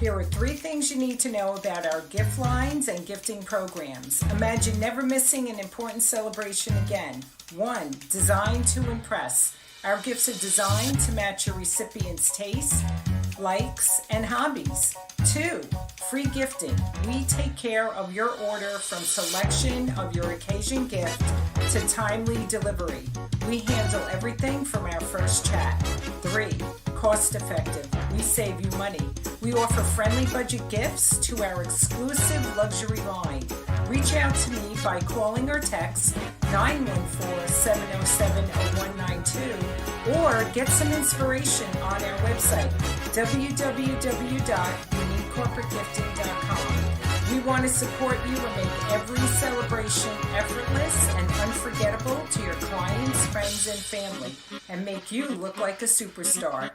Here are 3 things you need to know about our gift lines and gifting programs. Imagine never missing an important celebration again. 1. Designed to impress. Our gifts are designed to match your recipient's tastes, likes, and hobbies. 2. Free gifting. We take care of your order from selection of your occasion gift to timely delivery. We handle everything from our first chat. 3. Cost effective. We save you money. We offer friendly budget gifts to our exclusive luxury line. Reach out to me by calling or text 914-707-0192 or get some inspiration on our website www.uniquecorporategifting.com. We want to support you and make every celebration effortless and unforgettable to your clients, friends, and family, and make you look like a superstar.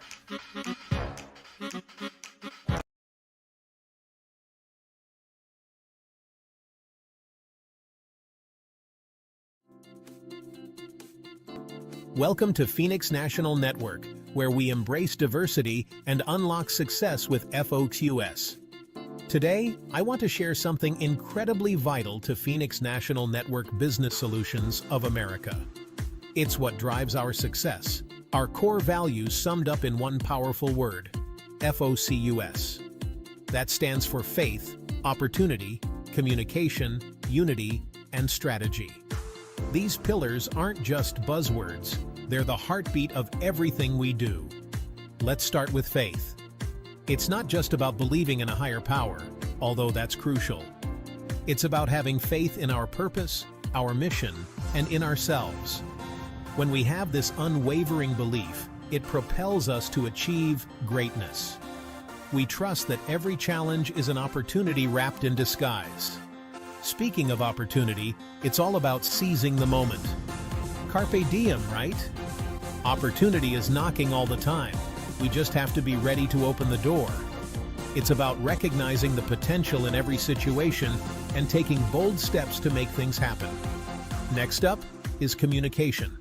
Welcome to Phoenix National Network, where we embrace diversity and unlock success with FOQS. Today, I want to share something incredibly vital to Phoenix National Network Business Solutions of America. It's what drives our success, our core values summed up in one powerful word, FOCUS. That stands for faith, opportunity, communication, unity, and strategy. These pillars aren't just buzzwords, they're the heartbeat of everything we do. Let's start with faith. It's not just about believing in a higher power, although that's crucial. It's about having faith in our purpose, our mission, and in ourselves. When we have this unwavering belief, it propels us to achieve greatness. We trust that every challenge is an opportunity wrapped in disguise. Speaking of opportunity, it's all about seizing the moment. Carpe diem, right? Opportunity is knocking all the time. We just have to be ready to open the door. It's about recognizing the potential in every situation and taking bold steps to make things happen. Next up is communication.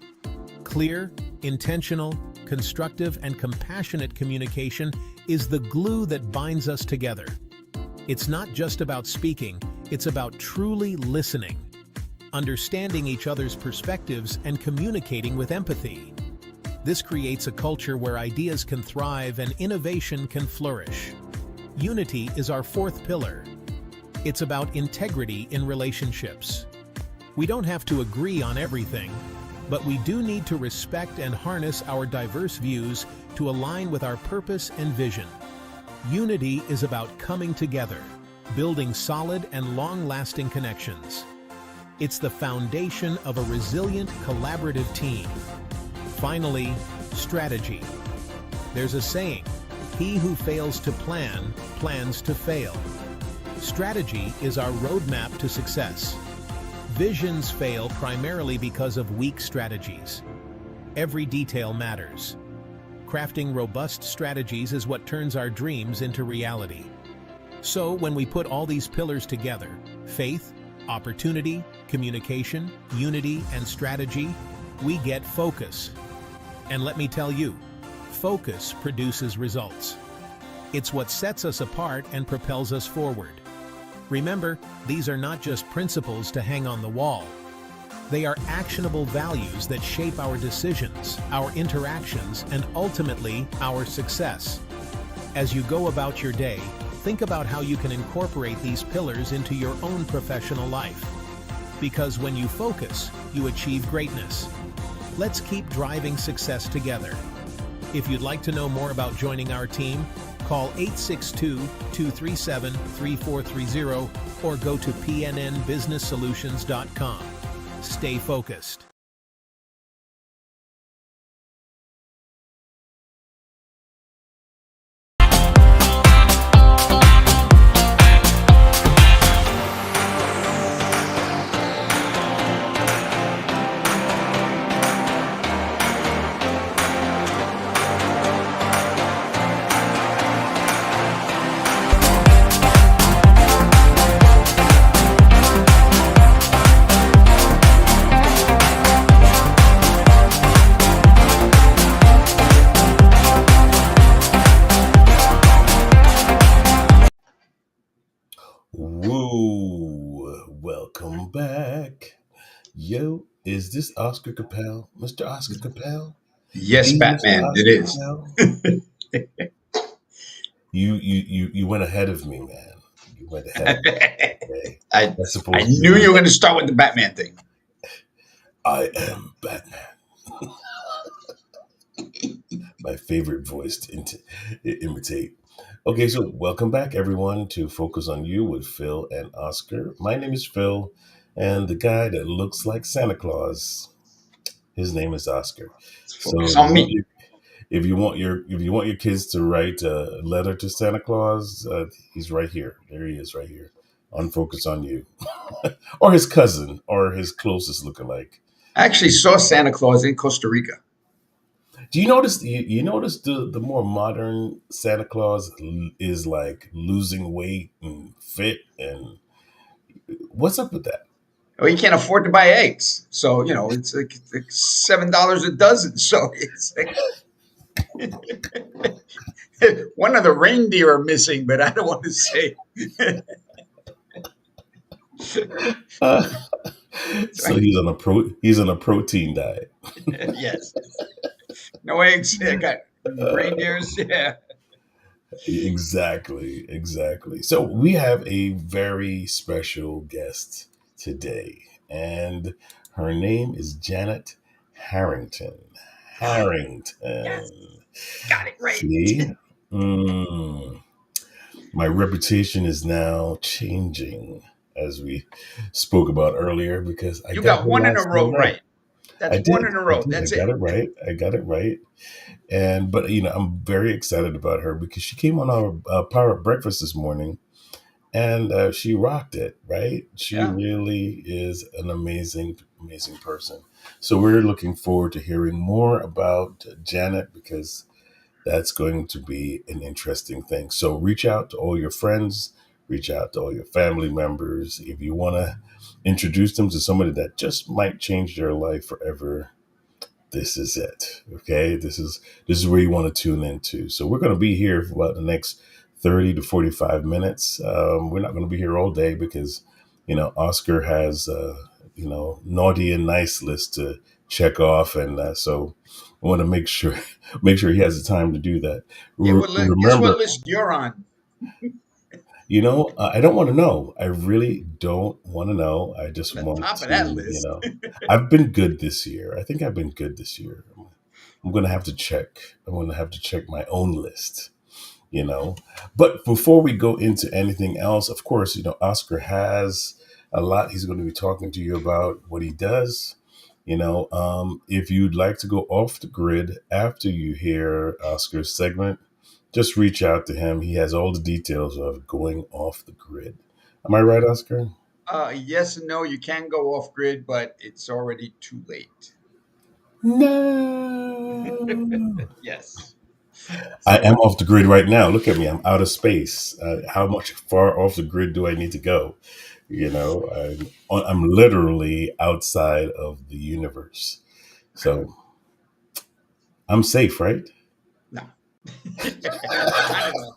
Clear, intentional, constructive, and compassionate communication is the glue that binds us together. It's not just about speaking, it's about truly listening, understanding each other's perspectives, and communicating with empathy. This creates a culture where ideas can thrive and innovation can flourish. Unity is our 4th pillar. It's about integrity in relationships. We don't have to agree on everything, but we do need to respect and harness our diverse views to align with our purpose and vision. Unity is about coming together, building solid and long-lasting connections. It's the foundation of a resilient, collaborative team. Finally, strategy. There's a saying, he who fails to plan, plans to fail. Strategy is our roadmap to success. Visions fail primarily because of weak strategies. Every detail matters. Crafting robust strategies is what turns our dreams into reality. So when we put all these pillars together, faith, opportunity, communication, unity, and strategy, we get focus. And let me tell you, focus produces results. It's what sets us apart and propels us forward. Remember, these are not just principles to hang on the wall. They are actionable values that shape our decisions, our interactions, and ultimately, our success. As you go about your day, think about how you can incorporate these pillars into your own professional life. Because when you focus, you achieve greatness. Let's keep driving success together. If you'd like to know more about joining our team, call 862-237-3430 or go to pnnbusinesssolutions.com. Stay focused. Yo, is this Oscar Capel? Mr. Oscar Capel? Yes, The Mr. Batman, it Oscar is. Capel? You went ahead of me, man. You went ahead of me. Okay. I That's I supposed to knew be you were going to start with the Batman thing. I am Batman. My favorite voice to imitate. Okay, so welcome back, everyone, to Focus on You with Phil and Oscar. My name is Phil, and the guy that looks like Santa Claus, his name is Oscar. Let's So focus on me. if you want your kids to write a letter to Santa Claus, he's right here. There he is, right here, on Focus on You, or his cousin, or his closest lookalike. I actually saw Santa Claus in Costa Rica. Do you notice? You notice the more modern Santa Claus is like losing weight and fit, and what's up with that? Well, you can't afford to buy eggs, so it's like $7 a dozen. So it's like one of the reindeer are missing, but I don't want to say. Uh, So, so he's on a protein diet. yes, no eggs. I got reindeers. Yeah. Exactly, exactly. So we have a very special guest today, and her name is Janet Harrington. Yes, Harrington. got it right. See? Mm, my reputation is now changing, as we spoke about earlier, because I You got got her one in a last name row right. right. That's one in a I row. did. I That's got it. it right. I got it right. And but I'm very excited about her because she came on our Power Breakfast this morning, and she rocked it. Right? She Yeah. really is an amazing person. So we're looking forward to hearing more about Janet because that's going to be an interesting thing. So reach out to all your friends, reach out to all your family members if you want to introduce them to somebody that just might change their life forever. This is it. Okay, this is where you want to tune into. So we're going to be here for about the next 30 to 45 minutes. We're not going to be here all day because Oscar has naughty and nice list to check off, and so I want to make sure make sure he has the time to do that. Yeah. Well, guess what Remember, list you're on? I don't want to know. I really don't want to know. I just On the want top of that to, list. I've been good this year. I think I've been good this year. I'm going to have to check. I'm going to have to check my own list, you know. But before we go into anything else, of course, Oscar has a lot he's going to be talking to you about what he does. If you'd like to go off the grid after you hear Oscar's segment, just reach out to him. He has all the details of going off the grid. Am I right, Oscar? Yes and no. You can go off grid, but it's already too late. No. Yes. I am So off the grid right now. Look at me. I'm out of space. How much far off the grid do I need to go? I'm literally outside of the universe. So I'm safe, right? no, not at all.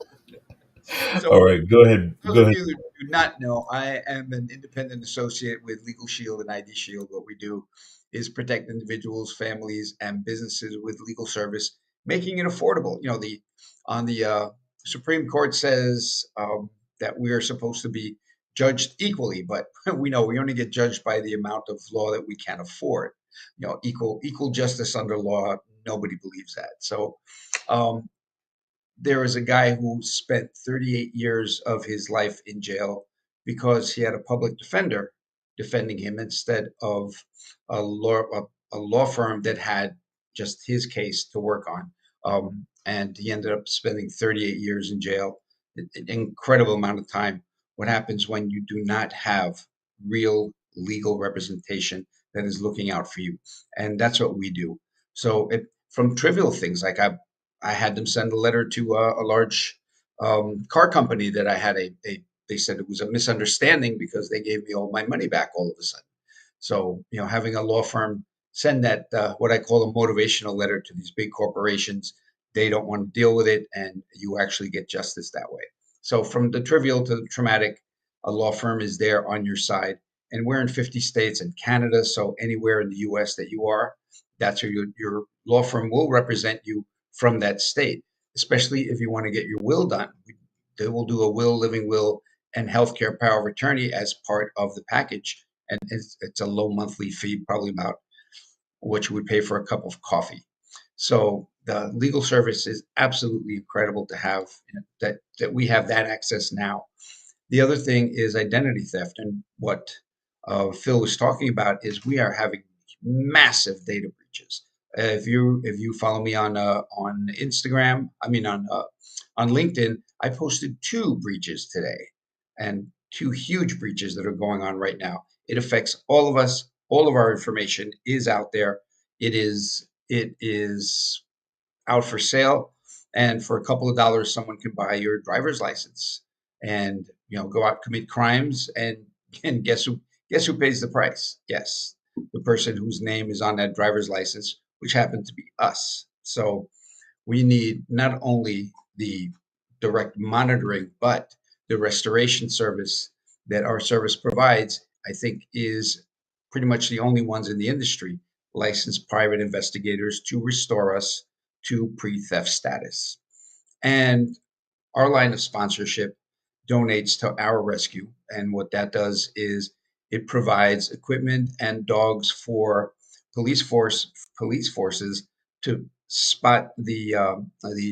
All So right. Go ahead. those Go of ahead. you who do not know, I am an independent associate with Legal Shield and ID Shield. What we do is protect individuals, families, and businesses with legal service, making it affordable. The on the Supreme Court says that we are supposed to be judged equally, but we know we only get judged by the amount of law that we can afford. Equal justice under law. Nobody believes that. So um, there was a guy who spent 38 years of his life in jail because he had a public defender defending him instead of a law firm that had just his case to work on. And he ended up spending 38 years in jail, an incredible amount of time. What happens when you do not have real legal representation that is looking out for you? And that's what we do. So from trivial things like I had them send a letter to a large car company that I had they said it was a misunderstanding because they gave me all my money back all of a sudden. So, having a law firm send that, what I call a motivational letter to these big corporations, they don't want to deal with it, and you actually get justice that way. So, from the trivial to the traumatic, a law firm is there on your side, and we're in 50 states and Canada. So anywhere in the US that you are, that's where your law firm will represent you from that state, especially if you want to get your will done. They will do a will, living will, and healthcare power of attorney as part of the package. And it's a low monthly fee, probably about what you would pay for a cup of coffee. So the legal service is absolutely incredible to have, that we have that access now. The other thing is identity theft, and what Phil was talking about is we are having massive data breaches. If you follow me on Instagram, I mean on LinkedIn, I posted two breaches today, and two huge breaches that are going on right now. It affects all of us. All of our information is out there. It is out for sale, and for a couple of dollars someone can buy your driver's license and go out, commit crimes, and guess who pays the price? Yes, the person whose name is on that driver's license, which happened to be us. So we need not only the direct monitoring, but the restoration service that our service provides, I think, is pretty much the only ones in the industry, licensed private investigators, to restore us to pre-theft status. And our line of sponsorship donates to our rescue. And what that does is it provides equipment and dogs for police forces to spot the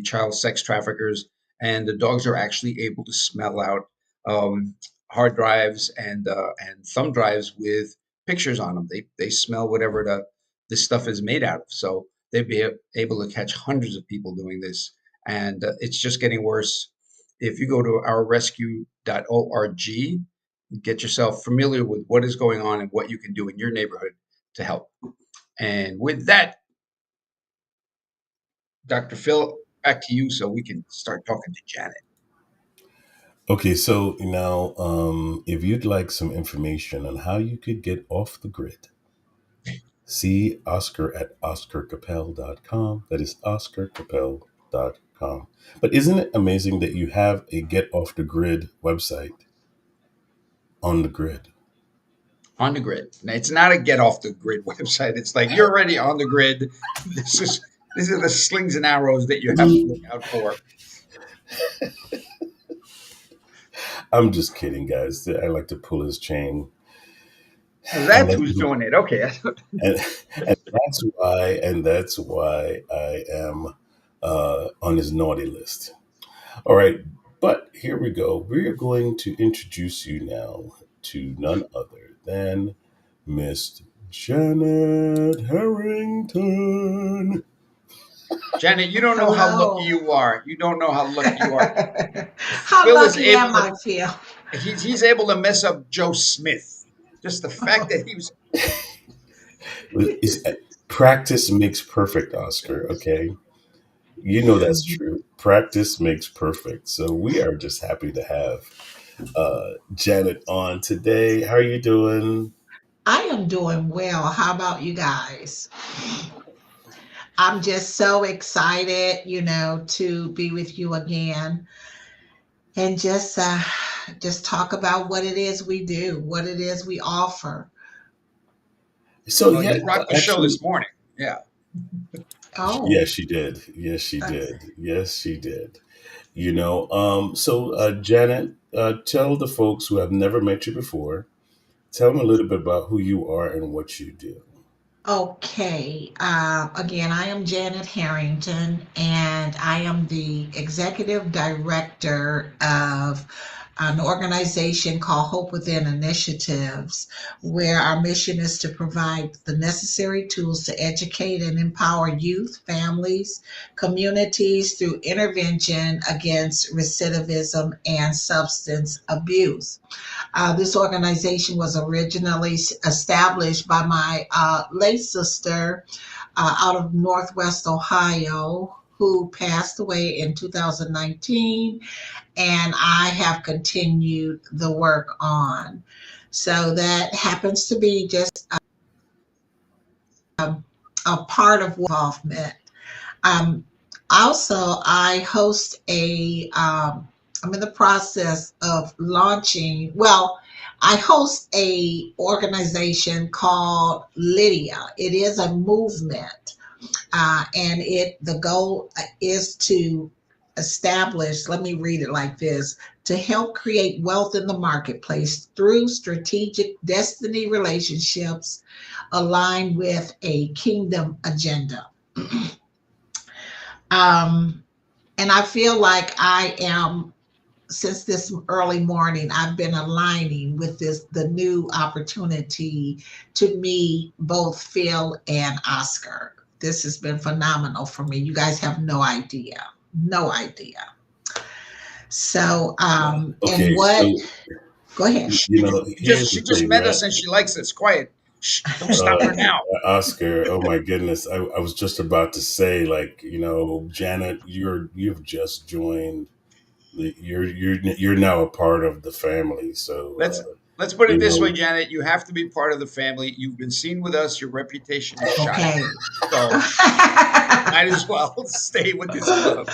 child sex traffickers. And the dogs are actually able to smell out um, hard drives and thumb drives with pictures on them. They smell whatever this stuff is made out of. So they'd be able to catch hundreds of people doing this, and it's just getting worse. If you go to ourrescue.org, get yourself familiar with what is going on and what you can do in your neighborhood to help. And with that, Dr. Phil, back to you so we can start talking to Janet. Okay, so now, if you'd like some information on how you could get off the grid, see Oscar at oscarcapel.com. That is oscarcapel.com. But isn't it amazing that you have a Get Off the Grid website on the grid? On the grid. Now, it's not a get off the grid website. It's like you're already on the grid. These are the slings and arrows that you have to look out for. I'm just kidding, guys. I like to pull his chain. That's who's doing it. Okay. And that's why I am on his naughty list. All right, but here we go. We're going to introduce you now to none other than Miss Janet Harrington. Janet, you don't know how lucky you are. You don't know how lucky you are. How Phil is lucky am I, Phil? He's able to mess up Joe Smith. Just the fact that he was. Practice makes perfect, Oscar. Okay, you know that's true. Practice makes perfect. So we are just happy to have Janet on today. How are you doing? I am doing well. How about you guys? I'm just so excited, to be with you again and just talk about what it is we do, what it is we offer. So you rocked the show this morning. Yeah. Oh. Yes, she did. Yes, she did. Yes, she did. So Janet, tell the folks who have never met you before, tell them a little bit about who you are and what you do. Okay. Again, I am Janet Harrington, and I am the executive director of an organization called Hope Within Initiatives, where our mission is to provide the necessary tools to educate and empower youth, families, communities through intervention against recidivism and substance abuse. This organization was originally established by my late sister out of Northwest Ohio, who passed away in 2019, and I have continued the work on. So that happens to be just a part of involvement. Also, I host I'm in the process of launching, well, I host a organization called Lydia. It is a movement, and the goal is to establish. Let me read it like this: to help create wealth in the marketplace through strategic destiny relationships aligned with a kingdom agenda. And I feel like I am, since this early morning, I've been aligning with the new opportunity to meet both Phil and Oscar. This has been phenomenal for me. You guys have no idea. No idea. So, and Okay, what, so go ahead. here's She the just thing, met right? us and she likes us. Quiet. Shh, don't stop her now. Oscar, oh my goodness, I was just about to say, like, Janet, you've just joined. You're now a part of the family. So, Let's let's put you it this way, know, Janet. You have to be part of the family. You've been seen with us. Your reputation is shot. Okay. So might as well stay with this club.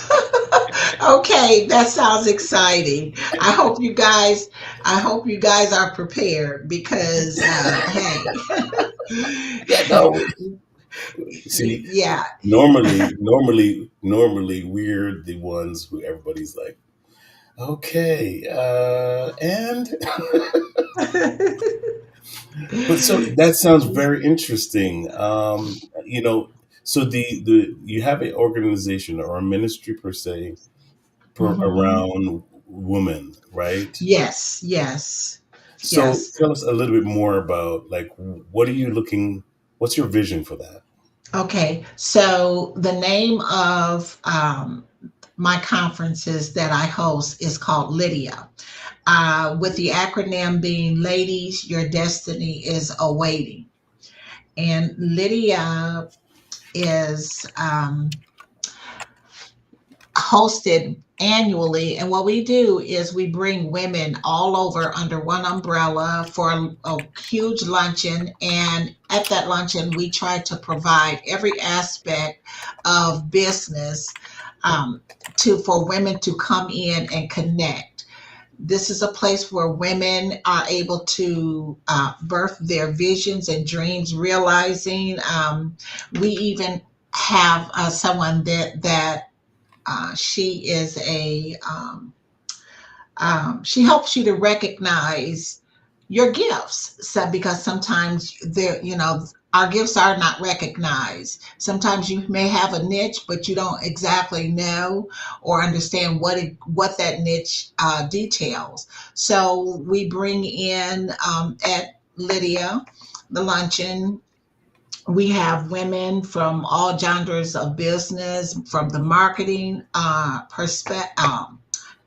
Okay, that sounds exciting. I hope you guys I hope you guys are prepared because hey. no, see, Yeah. normally we're the ones who everybody's like, okay, and but so that sounds very interesting. So the you have an organization or a ministry per se Mhm. around women, right? Yes, yes, So yes. tell us a little bit more about, like, what are you looking? What's your vision for that? Okay, so the name of my conferences that I host is called Lydia, with the acronym being Ladies, Your Destiny is Awaiting. And Lydia is hosted annually. And what we do is we bring women all over under one umbrella for a huge luncheon. And at that luncheon, we try to provide every aspect of business, um, for women to come in and connect. This is a place where women are able to birth their visions and dreams, realizing. We even have someone that she is she helps you to recognize your gifts. So because sometimes our gifts are not recognized. Sometimes you may have a niche, but you don't exactly know or understand what that niche details. So we bring in at Lydia, the luncheon, we have women from all genres of business, from the marketing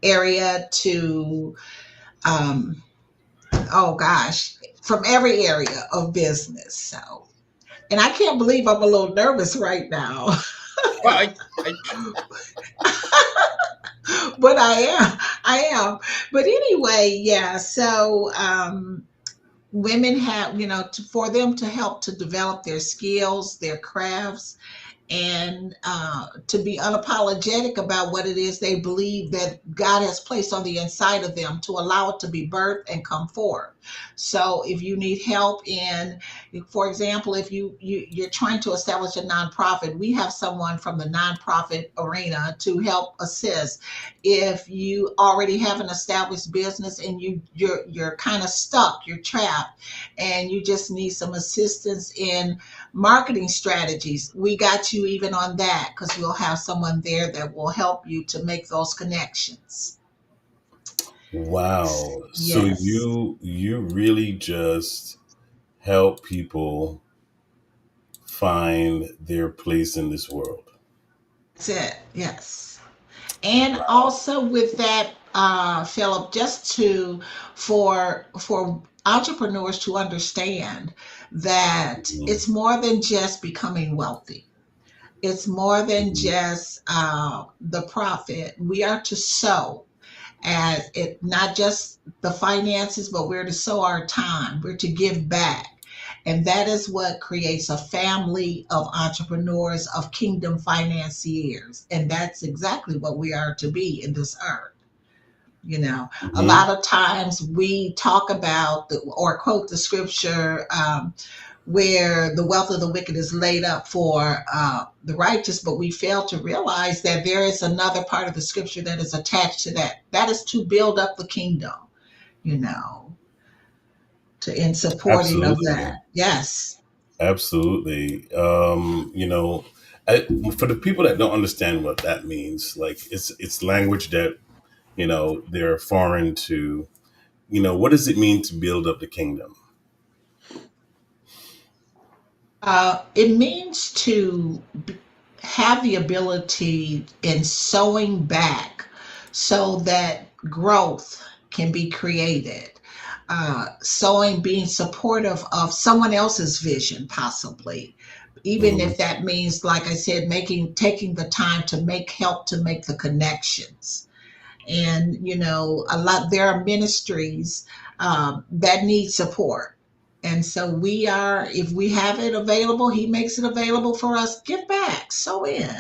area to, um, oh gosh, from every area of business. So, and I can't believe I'm a little nervous right now, Well, I but I am. But anyway, yeah. So, women have, for them to help to develop their skills, their crafts, and to be unapologetic about what it is they believe that God has placed on the inside of them to allow it to be birthed and come forth. So if you need help in, for example, if you're trying to establish a nonprofit, we have someone from the nonprofit arena to help assist. If you already have an established business and you're kind of stuck, you're trapped, and you just need some assistance in marketing strategies, we got you even on that because we'll have someone there that will help you to make those connections. Wow. So Yes, you really just help people find their place in this world. that's it. Yes. And also with that, Philip, just to for entrepreneurs to understand that Mhm. it's more than just becoming wealthy. It's more than Mhm. just the profit. We are to sow as it, not just the finances, but we're to sow our time. We're to give back. And that is what creates a family of entrepreneurs, of kingdom financiers. And that's exactly what we are to be in this earth. A Hmm. lot of times we talk about or quote the scripture, where the wealth of the wicked is laid up for the righteous, but we fail to realize that there is another part of the scripture that is attached to that. That is to build up the kingdom, you know, in supporting of Absolutely. that. Yes. Absolutely. I, for the people that don't understand what that means, like it's language that they're foreign to. What does it mean to build up the kingdom? It means to have the ability in sewing back so that growth can be created. Sewing, being supportive of someone else's vision, possibly, even Hmm. if that means, like I said, taking the time to help to make the connections. And there are ministries that need support, and so if we have it available, he makes it available for us. Give back, sow in,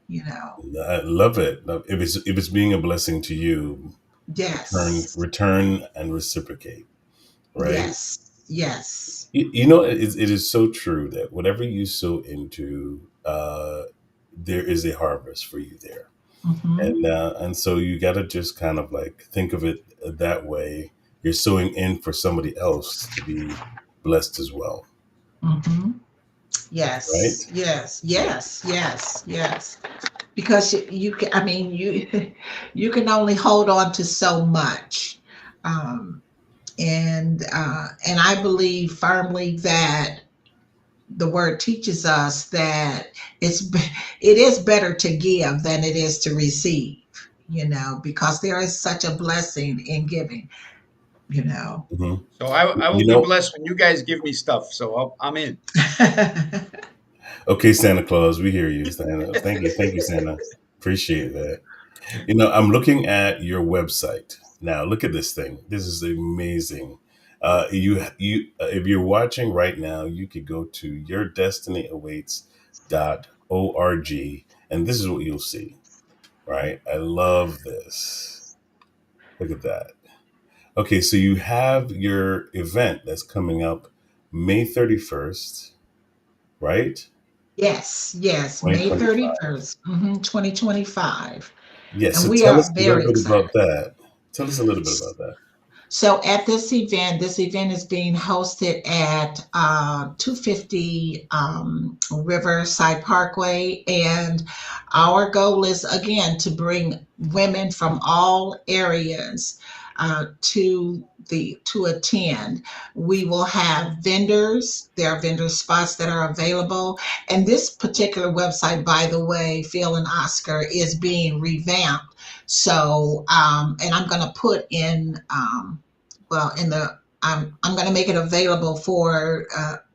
you know I love it. If it's being a blessing to you, yes, return and reciprocate. Right. yes, yes. It is so true that whatever you sow into, there is a harvest for you there. Hmm. And so you got to just kind of like think of it that way. You're sowing in for somebody else to be blessed as well, Hmm. right? Yes, yes, Yeah. yes, yes, yes. Because you can, I mean, you you can only hold on to so much. um, and I believe firmly that the word teaches us that it is better to give than it is to receive, because there is such a blessing in giving, you know. Hmm. So I will You be know, blessed when you guys give me stuff. So I'm in. okay, Santa Claus, we hear you, Santa. Thank you, Santa. Appreciate that. I'm looking at your website now. Look at this thing. This is amazing. If you're watching right now, you could go to yourdestinyawaits.org, and this is what you'll see. Right? I love this. Look at that. Okay, so you have your event that's coming up May 31st, right? Yes, yes, May 2025. 31st, 2025. Yes. And So we tell are us a little very bit excited. about that. Tell us a little bit about that. So at this event is being hosted at 250 Riverside Parkway, and our goal is again to bring women from all areas to attend. We will have vendors. There are vendor spots that are available, and this particular website, by the way, Phil and Oscar, is being revamped. So, and I'm going to put in. Well, I'm going to make it available for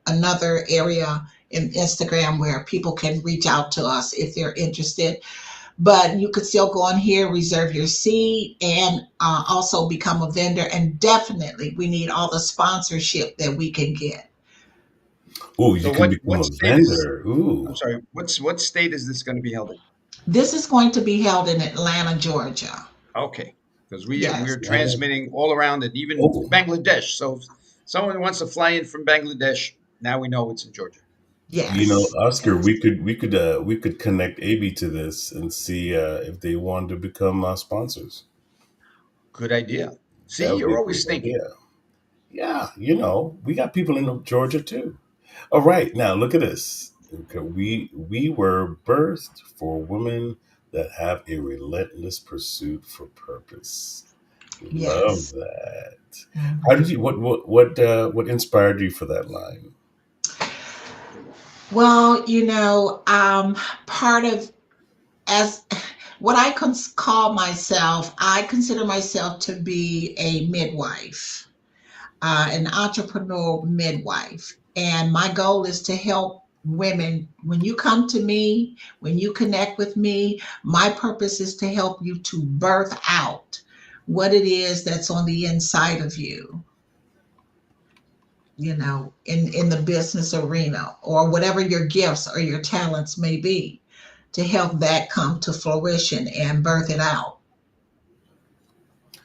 another area in Instagram where people can reach out to us if they're interested. But you could still go on here, reserve your seat, and also become a vendor. And definitely, we need all the sponsorship that we can get. Oh, you So can what become a state is? vendor. I'm Ooh. sorry. What state is this going to be held in? This is going to be held in Atlanta, Georgia. Okay, because Yes. we're transmitting all around and even Oh, Bangladesh. So if someone wants to fly in from Bangladesh, now we know it's in Georgia. Yes. Oscar, Yes. we could connect AB to this and see if they want to become sponsors. Good idea. That See, would be you're a always great thinking. idea. Yeah, we got people in Georgia too. All right, now look at this. Okay, we were birthed for women that have a relentless pursuit for purpose. Love Yes. that. How did Mhm. you? What inspired you for that line? Well, part of as what call myself, I consider myself to be a midwife, an entrepreneur midwife. And my goal is to help women. When you come to me, when you connect with me, my purpose is to help you to birth out what it is that's on the inside of you, in the business arena, or whatever your gifts or your talents may be, to help that come to fruition and birth it out.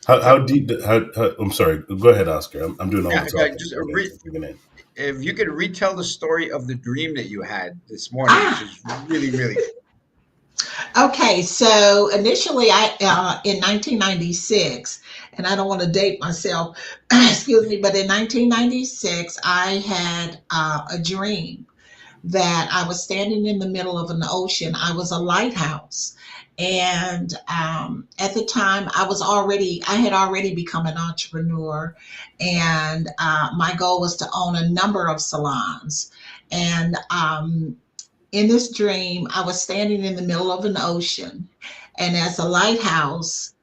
How So deep? How, I'm sorry. Go ahead, Oscar. I'm doing all yeah, the talking. just The audience is digging in. if you could retell the story of the dream that you had this morning, which Ah, is really, really okay. So initially, I in 1996, and I don't want to date myself, excuse me, but in 1996, I had a dream that I was standing in the middle of an ocean. I was a lighthouse. And at the time, I had already become an entrepreneur. And my goal was to own a number of salons. And in this dream, I was standing in the middle of an ocean. And as a lighthouse,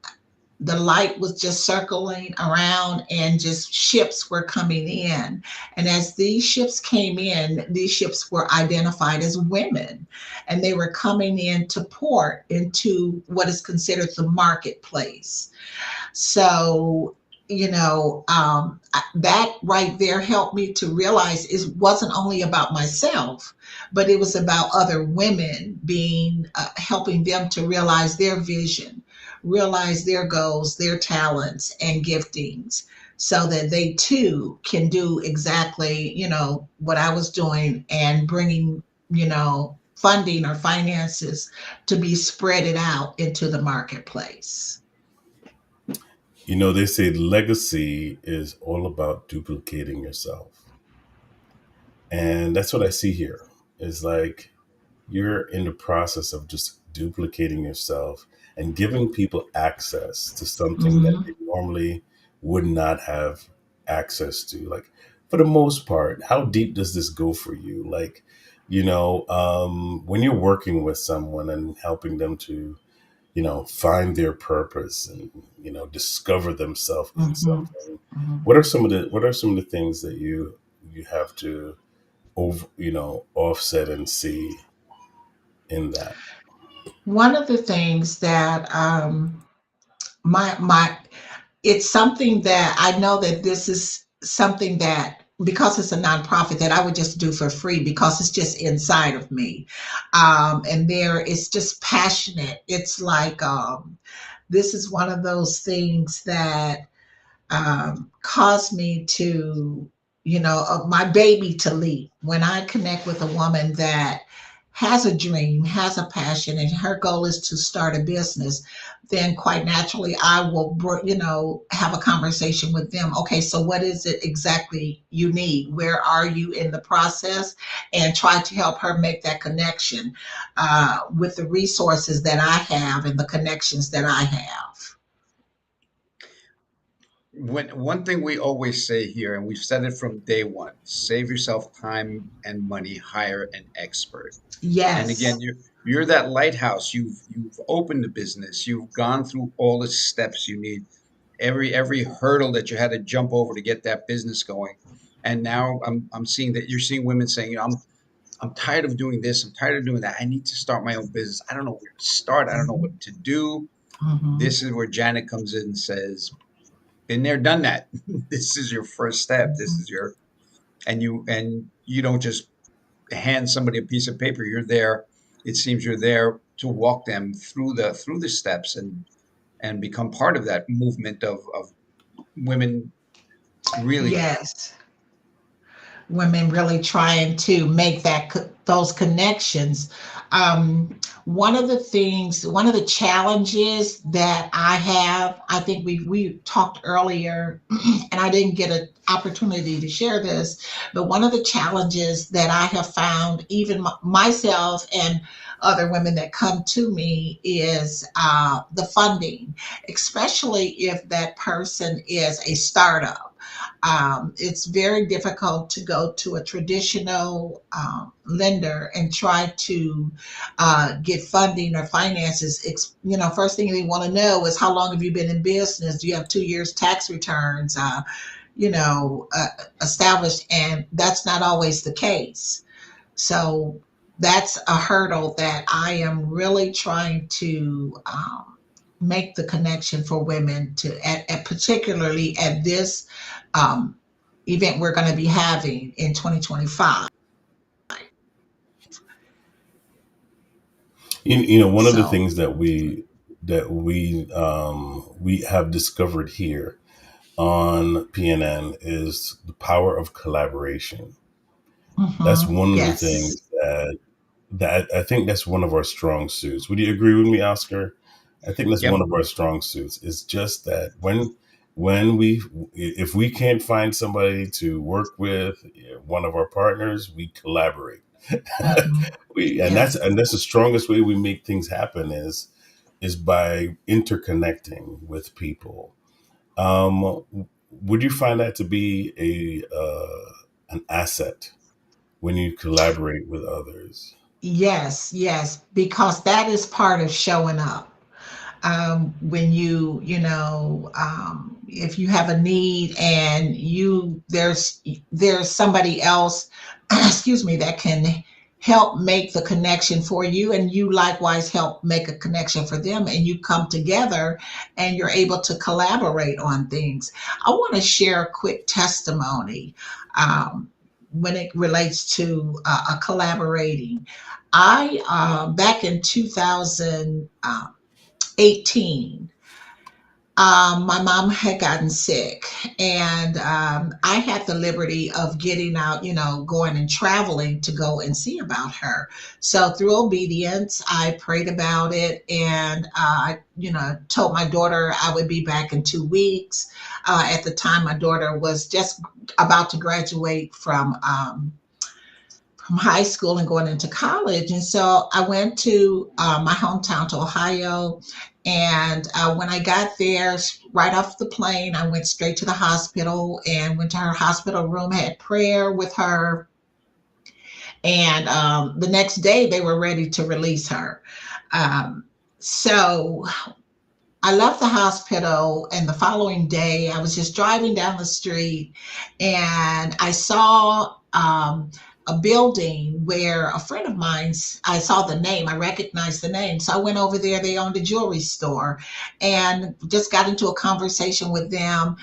the light was just circling around and just ships were coming in. And as these ships came in, these ships were identified as women and they were coming into port into what is considered the marketplace. So, that right there helped me to realize it wasn't only about myself, but it was about other women being helping them to realize their vision, realize their goals, their talents, and giftings, so that they too can do exactly, what I was doing and bringing, funding or finances to be spread it out into the marketplace. They say legacy is all about duplicating yourself. And that's what I see here. Is like you're in the process of just duplicating yourself and giving people access to something that Hmm. they normally would not have access to. Like, for the most part, how deep does this go for you? Like, when you're working with someone and helping them to, find their purpose and, discover themselves in Hmm. something, Hmm. what are some of the things that you have to offset and see in that? One of the things that my it's something that I know that this is something that, because it's a nonprofit, that I would just do for free because it's just inside of me, and there it's just passionate. It's like this is one of those things that caused me to, my baby to leap. When I connect with a woman that has a dream, has a passion, and her goal is to start a business, then quite naturally I will, have a conversation with them. Okay, so what is it exactly you need? Where are you in the process? And try to help her make that connection with the resources that I have and the connections that I have. when one thing we always say here, and we've said it from day one: save yourself time and money, hire an expert. And Yes. again, you're that lighthouse. You've opened the business. You've gone through all the steps you need, every hurdle that you had to jump over to get that business going. And now I'm seeing that you're seeing women saying, I'm tired of doing this. I'm tired of doing that. I need to start my own business. I don't know where to start. I don't know what to do. Mhm. This is where Janet comes in and says, been there, done that. This is your first step. This Mhm. is your, and you don't just hand somebody a piece of paper. You're there. It seems you're there to walk them through the steps and become part of that movement of women really. Yes. Women really trying to make those connections. One of the challenges that I have, I think we talked earlier, and I didn't get an opportunity to share this, but one of the challenges that I have found, even myself and other women that come to me, is the funding, especially if that person is a startup. It's very difficult to go to a traditional lender and try to get funding or finances. First thing they want to know is how long have you been in business? Do you have 2 years tax returns? Established, and that's not always the case. So that's a hurdle that I am really trying to make the connection for women at particularly at this um, event we're going to be having in 2025. One of the So, things that we that we have discovered here on PNN is the power of collaboration. That's one of the Yes. things that I think that's one of our strong suits. Would you agree with me, Oscar? I think that's one Yep. of our strong suits. It's just that when we if we can't find somebody to work with, one of our partners, we collaborate. Hmm. Yes. And that's the strongest way we make things happen is by interconnecting with people. Um, would you find that to be a an asset when you collaborate with others? Yes, yes, because that is part of showing up. When if you have a need and there's somebody else, excuse me, that can help make the connection for you, and you likewise help make a connection for them, and you come together and you're able to collaborate on things. I want to share a quick testimony when it relates to collaborating. I back in 2018, my mom had gotten sick, and I had the liberty of getting out, going and traveling to go and see about her. So through obedience, I prayed about it, and told my daughter I would be back in 2 weeks. At the time, my daughter was just about to graduate from high school and going into college. And so I went to my hometown to Ohio. And when I got there, right off the plane, I went straight to the hospital and went to her hospital room, had prayer with her. And the next day, they were ready to release her. Um, so I left the hospital, and the following day, I was just driving down the street, and I saw a building where a friend of mine's, I saw the name, I recognized the name. So I went over there. They owned a jewelry store, and just got into a conversation with them.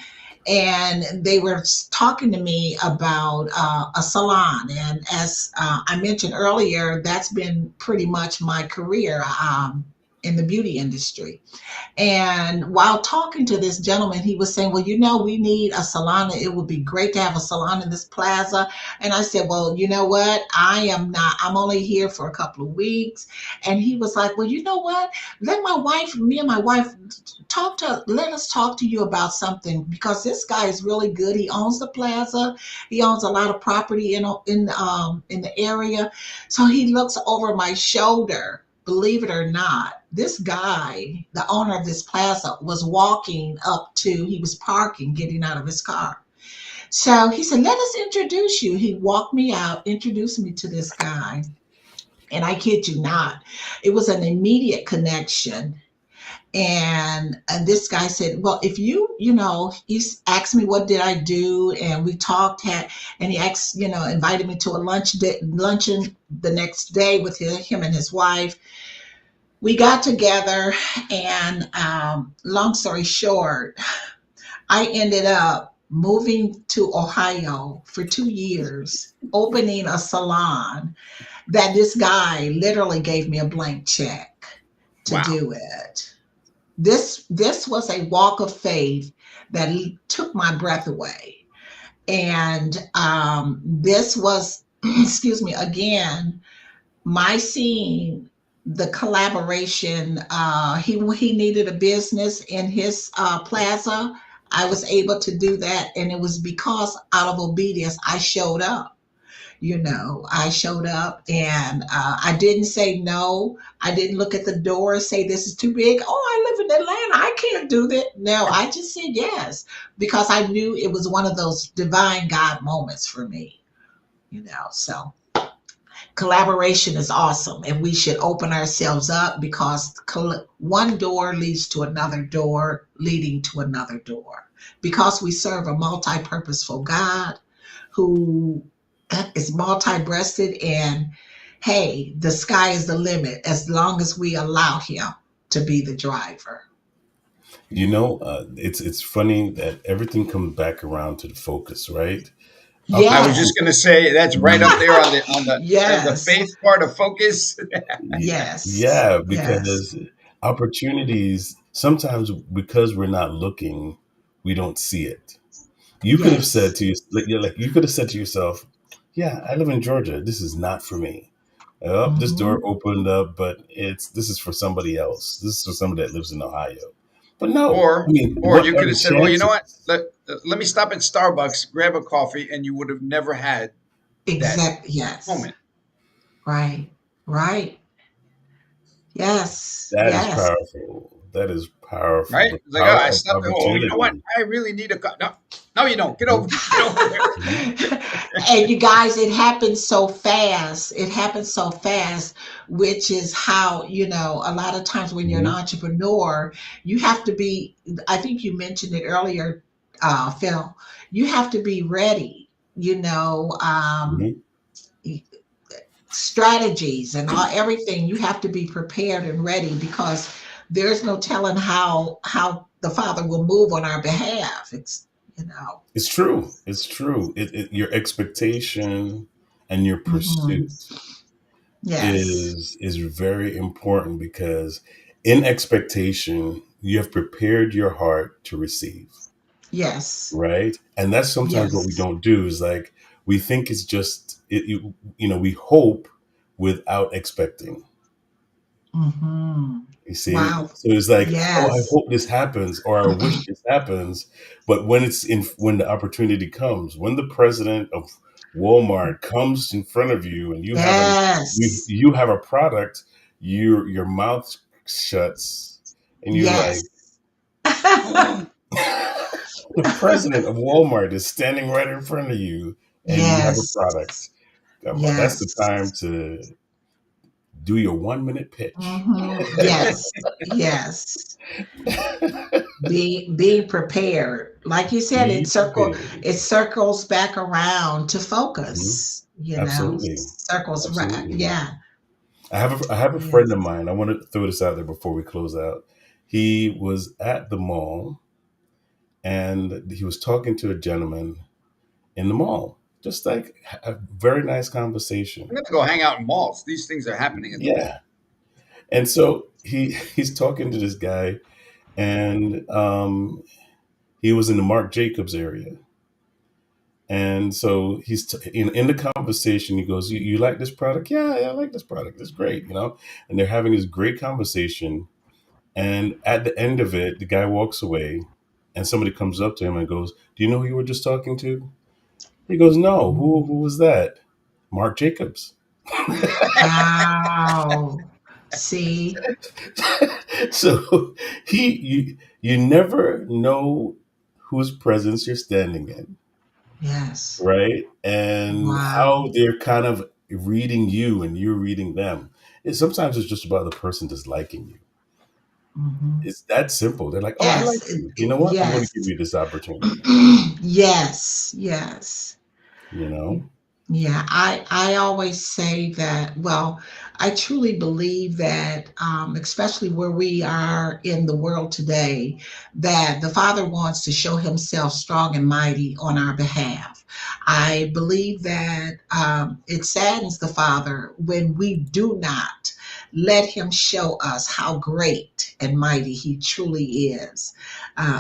And they were talking to me about a salon. And as I mentioned earlier, that's been pretty much my career in the beauty industry. And while talking to this gentleman, he was saying, well, we need a salon. It would be great to have a salon in this plaza. And I said, well, you know what? I'm only here for a couple of weeks. And he was like, well, you know what? Me and my wife let us talk to you about something, because this guy is really good. He owns the plaza. He owns a lot of property in the area. So he looks over my shoulder. Believe it or not, this guy, the owner of this plaza, he was parking, getting out of his car. So he said, let us introduce you. He walked me out, introduced me to this guy. And I kid you not, it was an immediate connection. And this guy said, well, if he asked me what did I do, and we talked, and he asked, invited me to a luncheon the next day with him and his wife. We got together, and long story short, I ended up moving to Ohio for 2 years, opening a salon that this guy literally gave me a blank check to Wow. do it. This was a walk of faith that took my breath away. And this was, excuse me, again, my seeing the collaboration. He needed a business in his plaza. I was able to do that, and it was because out of obedience I showed up. I showed up, and I didn't say no. I didn't look at the door and say this is too big. Oh, I live in Atlanta, I can't do that. No, I just said yes, because I knew it was one of those divine God moments for me. So collaboration is awesome, and we should open ourselves up, because one door leads to another door leading to another door, because we serve a multi-purposeful God who is multi-breasted. And hey, the sky is the limit as long as we allow him to be the driver. It's funny that everything comes back around to the focus, right? I Okay, was Yes. just going to say that's right up there on the Yes. faith part of focus. Y- Yes. yeah, Yes. because Opportunities, sometimes because we're not looking, we don't see it. You could have said Yes. to you, like you could have said to yourself, "Yeah, I live in Georgia. This is not for me. Oh, this door Hmm. opened up, but this is for somebody else. This is for somebody that lives in Ohio." But no, I Or mean, or what you are could the have said, well, you know what? chances? Let me stop at Starbucks, grab a coffee, and you would have never had that Exact. Yes. moment, Right. Right. Yes. That is Yes. powerful. That is powerful. right? The It's like, oh, power I of stopped. Oh, you know what? opportunity. I really need a no, no, you don't. Get over, Mhm, get over there. mhm, And you guys, it happens so fast. It happens so fast, which is how, a lot of times when you're an mhm, entrepreneur, you have to be, I think you mentioned it earlier, Phil, you have to be ready, mhm. strategies and everything. You have to be prepared and ready because there's no telling how the Father will move on our behalf. It's, you know. It's true. It's true. Your expectation and your Hmm. pursuit Yes. is very important because in expectation you have prepared your heart to receive, Yes. right? And that's sometimes what we Yes. don't do is like we think it's just we hope without expecting. Hmm. You see, Wow. so it's like, oh, I Yes. hope this happens, or I wish this happens. But when the opportunity comes, when the president of Walmart comes in front of you, and Yes. you have a product, your mouth shuts, and you're Yes. like, "Mm." The president of Walmart is standing right in front of you, and you have a Yes. product. Come on, that's the Yes. time to do your 1 minute pitch. Yes. Yes. Be prepared. Like you said, Be prepared. it circles back around to Mhm. focus, Absolutely. circles right. Absolutely. Yeah. I have a friend of Yes. mine. I want to throw this out there before we close out. He was at the mall and he was talking to a gentleman in the mall. Just like a very nice I'm conversation. gonna go hang out in malls. These things are happening in the Yeah. mall. And so he's talking to this guy and he was in the Marc Jacobs area. And so in the conversation, he goes, you like this product? Yeah, I like this product. It's great. And they're having this great conversation. And at the end of it, the guy walks away and somebody comes up to him and goes, do you know who you were just talking to? He goes, no, who was that? Marc Jacobs. Wow. See? So you never know whose presence you're standing in, Yes. right? And how Wow. they're kind of reading you and you're reading them. Sometimes it's just about the person just liking you. Hmm. It's that simple. They're like, "Oh, I Yes. like you. You know what? I'm going to give Yes. you this opportunity." Yes. Yes. You know? Yeah, I always say that, well, I truly believe that, especially where we are in the world today, that the Father wants to show himself strong and mighty on our behalf. I believe that it saddens the Father when we do not let him show us how great and mighty he truly is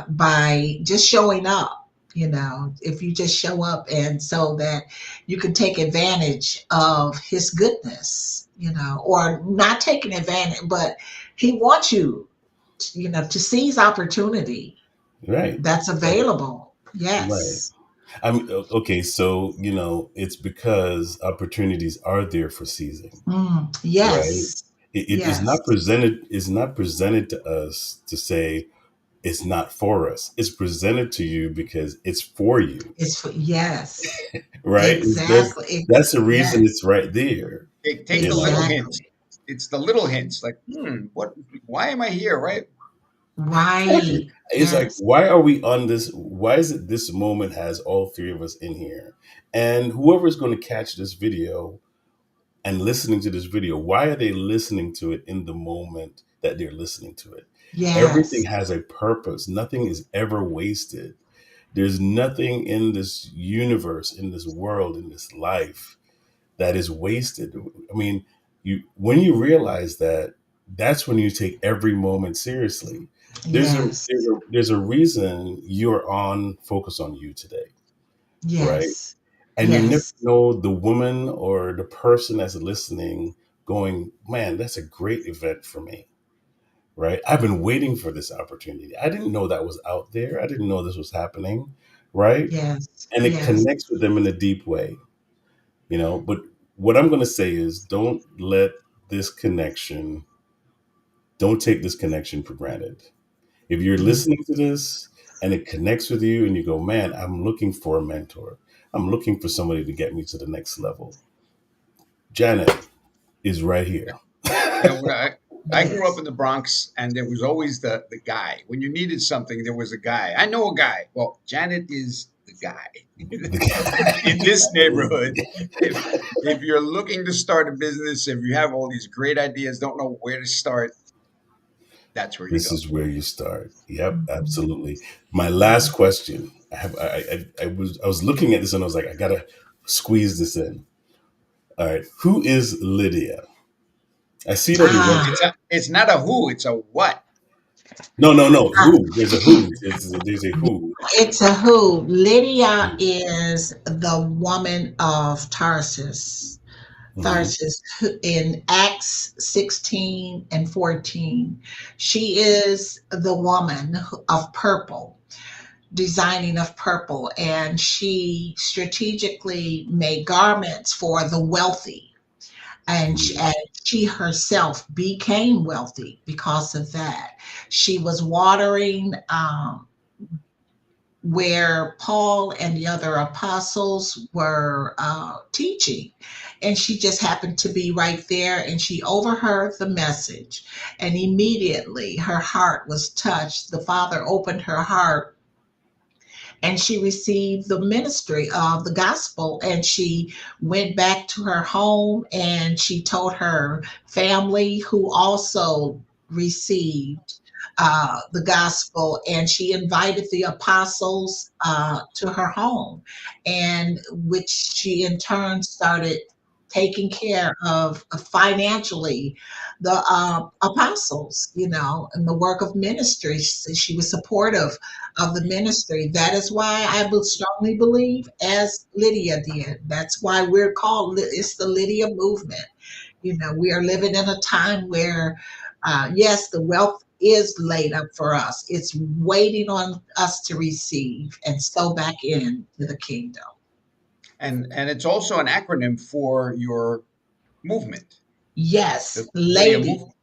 by just showing up. If you just show up, and so that you can take advantage of his goodness, or not taking advantage, but he wants you, to seize opportunity Right. that's Right. available. Right. Yes. I mean, okay, so, it's because opportunities are there for seizing, right? Yes. It Yes. is not presented to us to say it's not for us. It's presented to you because it's for you, Yes. right? Exactly. That's the reason Yes. it's right there, Take you the little know? hints. Exactly. It's the little hints, like, what? Why am I here? Right? Exactly. Right. It's like, Yes. why are we on this? Why is it this moment has all three of us in here? And whoever is going to catch this video and listening to this video, why are they listening to it in the moment that they're listening to it? Everything Yes. has a purpose. Nothing is ever wasted. There's nothing in this universe, in this world, in this life that is wasted. I mean, when you realize that, that's when you take every moment seriously. Yes. There's a reason you're on focus on you today, right? Yes. And you never Yes. know the woman or the person that's listening going, man, that's a great event for me, right? I've been waiting for this opportunity. I didn't know that was out there. I didn't know this was happening, right? Yes. And it Yes. connects with them in a deep way, you know. But what I'm going to say is don't let this connection, don't take this connection for granted. If you're Yes. listening to this and it connects with you and you go, man, I'm looking for a mentor, I'm looking for somebody to get me to the next level, Janet is right here. You know, when I grew up Yes. in the Bronx, and there was always the guy. When you needed something, there was a guy. I know a guy. Well, Janet is the guy in this neighborhood. If you're looking to start a business, if you have all these great ideas, don't know where to start, that's where you This go. is where you start. Yep, Mhm. absolutely. My last question. I was looking at this and I was like, I gotta squeeze this in. All right, who is Lydia? I see it on your Ah, website. It's not a who, it's a what. No, no, no. ah, Who? There's a who. There's a who. it's a who. Lydia Mm-hmm. is the woman of Tarsus. Mm-hmm. Tarsus in Acts 16 and 14. She is the woman of purple, designing of purple, and she strategically made garments for the wealthy. And she herself became wealthy because of that. She was watering where Paul and the other apostles were teaching. And she just happened to be right there and she overheard the message. And immediately her heart was touched. The Father opened her heart and she received the ministry of the gospel, and she went back to her home and she told her family, who also received the gospel, and she invited the apostles to her home, and which she in turn started taking care of financially the apostles, you know, and the work of ministry. She was supportive of the ministry. That is why I would strongly believe, as Lydia did, that's why we're called, it's the Lydia movement. You know, we are living in a time where, yes, the wealth is laid up for us. It's waiting on us to receive and sow back into the kingdom. And it's also an acronym for your movement, Yes, the Lydia lady. movement.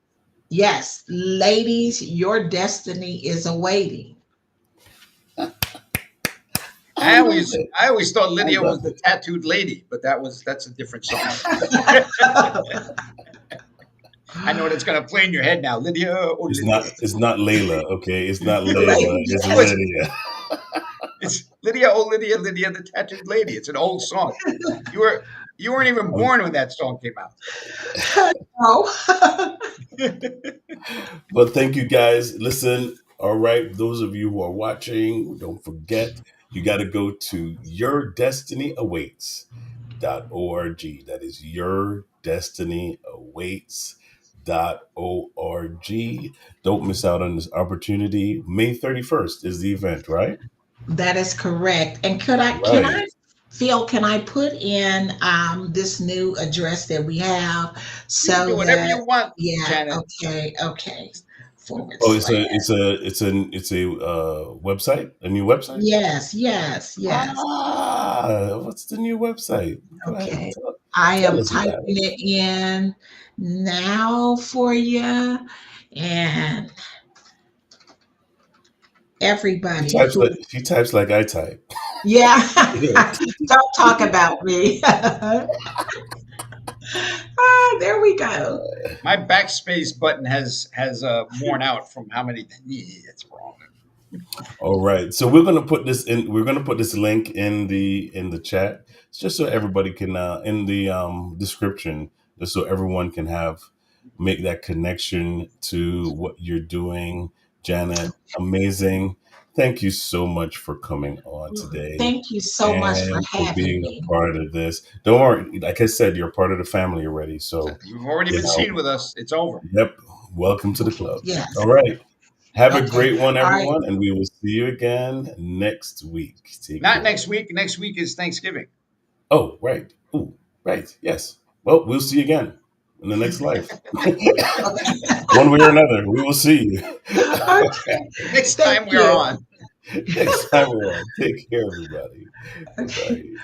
Yes, ladies, your destiny is awaiting. I love it. I always thought I Lydia was love the it. tattooed lady, but that's a different song. I know that's gonna play in your head now. Lydia, oh Lydia. It's not Layla, okay? It's not Layla. Lady, It's Oh, Lydia. it's Lydia, oh Lydia, Lydia, the tattooed lady. It's an old song. You were you weren't even Um, born when that song came out. no. but thank you guys. Listen, all right, those of you who are watching, don't forget you got to go to yourdestinyawaits.org. That is yourdestinyawaits.org. Don't miss out on this opportunity. May 31st is the event, right? That is correct. And Right. can I put in this new address that we have You can so do whatever that, you want, yeah, Janet. okay. Forward Oh, slash. it's a website, a new website. Yes. What's the new website? Go ahead, Okay. I tell am us typing about it. it in now for you. And everybody who, She types like I type. yeah, You know, don't talk about me. There we go. My backspace button has worn out from how many. It's wrong. all right, so we're gonna put this in. We're gonna put this link in the chat, just so everybody can in the description, just so everyone can have make that connection to what you're doing. Janet, amazing. Thank you so much for coming on today Thank you so much for and for having being me. a part of this. Don't worry, like I said, you're part of the family already. So You've already you been know, seen with us. It's over. yep, Welcome to the club. Yes. All right. Have a Okay. great one, All right. everyone, and we will see you again next week. Take Not care. next week. Next week is Thanksgiving. Oh, right. Ooh, right. Yes. Well, we'll see you again in the next life. One way or another, we will see you. Okay. Next time Thank we are you. on. Next time we're on. Take care, everybody. Okay. Bye.